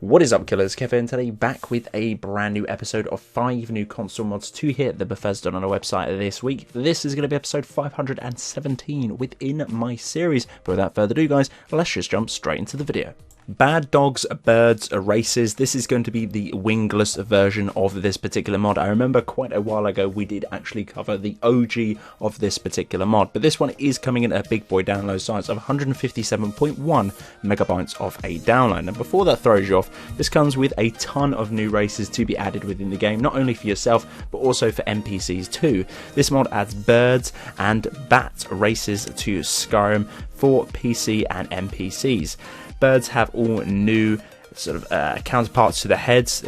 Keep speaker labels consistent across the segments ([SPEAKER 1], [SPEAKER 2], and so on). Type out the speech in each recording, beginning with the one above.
[SPEAKER 1] What is up, killers? Kevin today, back with a brand new episode of 5 new console mods to hit the Bethesda on our website this week. This is going to be episode 517 within my series. But without further ado, guys, let's just jump straight into the video. Bad dogs, birds, races. This is going to be the wingless version of this particular mod. I remember quite a while ago we did actually cover the OG of this particular mod, but this one is coming in at a big boy download size of 157.1 megabytes of a download. And before that throws you off, this comes with a ton of new races to be added within the game, not only for yourself but also for NPCs too. This mod adds birds and bat races to Skyrim for PC and NPCs. Birds have all new sort of counterparts to the heads,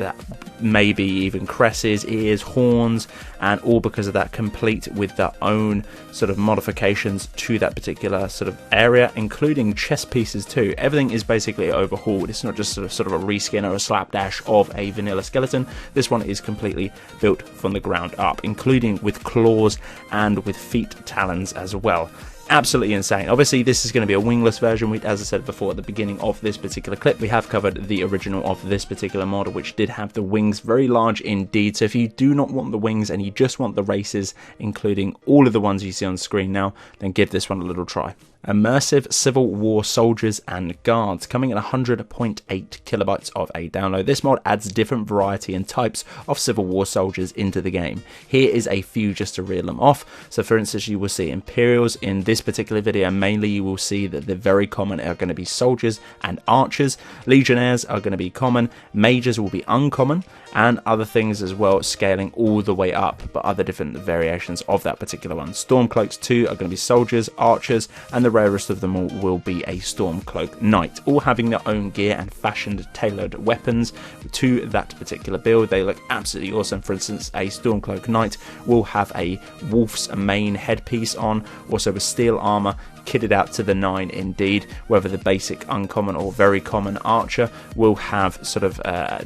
[SPEAKER 1] maybe even cresses, ears, horns, and all because of that, complete with their own sort of modifications to that particular sort of area, including chest pieces too. Everything is basically overhauled. It's not just sort of a reskin or a slapdash of a vanilla skeleton. This one is completely built from the ground up, including with claws and with feet talons as well. Absolutely insane. Obviously, this is going to be a wingless version. As I said before at the beginning of this particular clip, we have covered the original of this particular mod, which did have the wings very large indeed. So if you do not want the wings and you just want the races, including all of the ones you see on screen now, then give this one a little try. Immersive Civil War Soldiers and Guards, coming at 100.8 kilobytes of a download. This mod adds different variety and types of Civil War soldiers into the game. Here is a few just to reel them off. So for instance, you will see Imperials in this particular video. Mainly you will see that the very common are going to be soldiers and archers. Legionnaires are going to be common. Mages will be uncommon, and other things as well, scaling all the way up, but other different variations of that particular one. Stormcloaks too are going to be soldiers, archers, and the rarest of them all will be a Stormcloak Knight, all having their own gear and fashioned tailored weapons to that particular build. They look absolutely awesome. For instance, a Stormcloak Knight will have a wolf's mane headpiece on, also with steel armor, kitted out to the 9 indeed, whether the basic uncommon or very common archer will have sort of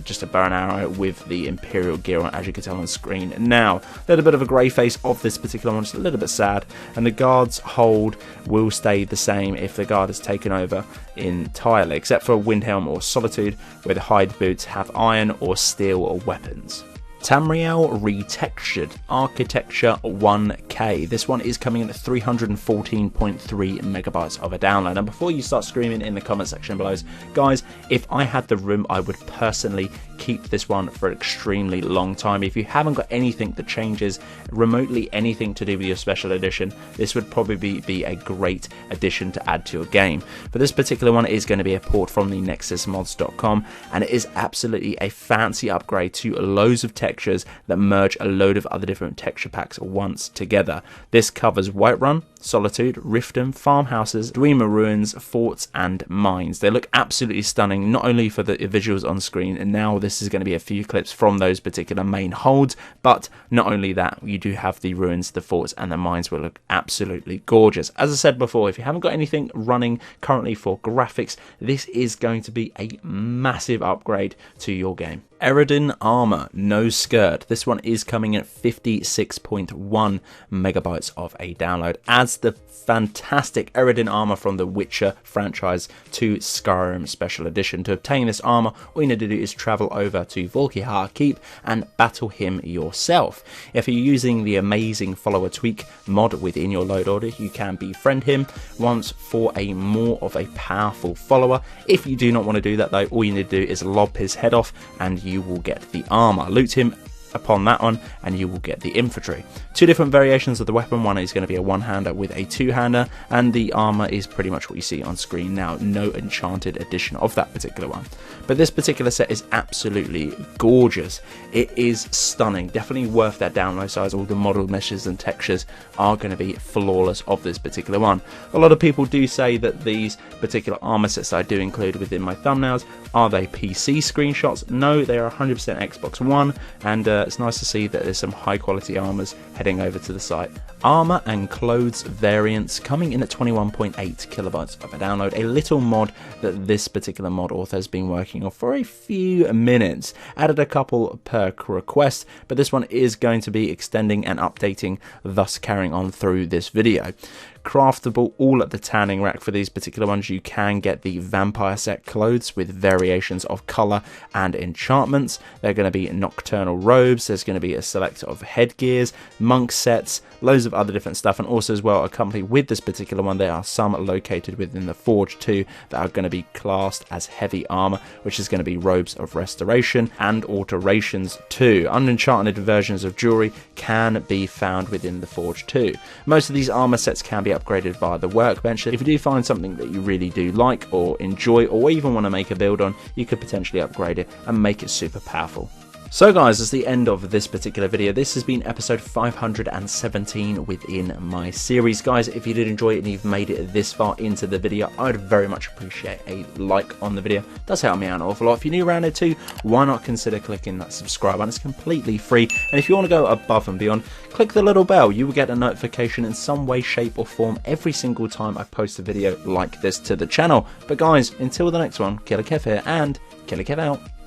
[SPEAKER 1] just a bow and arrow with the Imperial gear on, as you can tell on screen now. A little bit of a grey face of this particular one, just a little bit sad, and the guard's hold will stay the same if the guard is taken over entirely, except for Windhelm or Solitude, where the hide boots have iron or steel or weapons. Tamriel Retextured Architecture 1K. This one is coming in at 314.3 megabytes of a download. And before you start screaming in the comment section below, guys, if I had the room, I would personally keep this one for an extremely long time. If you haven't got anything that changes remotely anything to do with your special edition, this would probably be a great addition to add to your game. But this particular one is going to be a port from the nexusmods.com, and it is absolutely a fancy upgrade to loads of textures that merge a load of other different texture packs once together. This covers Whiterun, Solitude, Riften, farmhouses, Dwemer ruins, forts, and mines. They look absolutely stunning, not only for the visuals on screen, and now this is going to be a few clips from those particular main holds, but not only that, you do have the ruins, the forts, and the mines will look absolutely gorgeous. As I said before, if you haven't got anything running currently for graphics, this is going to be a massive upgrade to your game. Eridan Armor, no skirt. This one is coming at 56.1 megabytes of a download. Adds the fantastic Eridan Armor from the Witcher franchise to Skyrim Special Edition. To obtain this armor, all you need to do is travel over to Volkihar Keep and battle him yourself. If you're using the amazing follower tweak mod within your load order, you can befriend him once for a more of a powerful follower. If you do not want to do that though, all you need to do is lob his head off and you will get the armor. Loot him upon that one and you will get the infantry. Two different variations of the weapon. One is going to be a one-hander with a two-hander, and the armor is pretty much what you see on screen now. No enchanted edition of that particular one, but this particular set is absolutely gorgeous. It is stunning, definitely worth that download size. All the model meshes and textures are going to be flawless of this particular one. A lot of people do say that these particular armor sets I do include within my thumbnails, are they PC screenshots? No, they are 100% Xbox One, and it's nice to see that there's some high quality armors heading over to the site. Armor and clothes variants coming in at 21.8 kilobytes of a download. A little mod that this particular mod author has been working on for a few minutes. Added a couple per request, but this one is going to be extending and updating, thus carrying on through this video. craftable, all at the tanning rack. For these particular ones, you can get the vampire set clothes with variations of colour and enchantments. They're going to be nocturnal robes, there's going to be a select of headgears, monk sets, loads of other different stuff, and also as well accompanied with this particular one there are some located within the forge too that are going to be classed as heavy armor, which is going to be robes of restoration and alterations too. Unenchanted versions of jewelry can be found within the forge too. Most of these armor sets can be upgraded via the workbench. If you do find something that you really do like or enjoy or even want to make a build on, you could potentially upgrade it and make it super powerful. So guys, that's the end of this particular video. This has been episode 517 within my series. Guys, if you did enjoy it and you've made it this far into the video, I'd very much appreciate a like on the video. It does help me out an awful lot. If you're new around here too, why not consider clicking that subscribe button? It's completely free. And if you want to go above and beyond, click the little bell. You will get a notification in some way, shape or form every single time I post a video like this to the channel. But guys, until the next one, Killerkev here, and Killerkev out.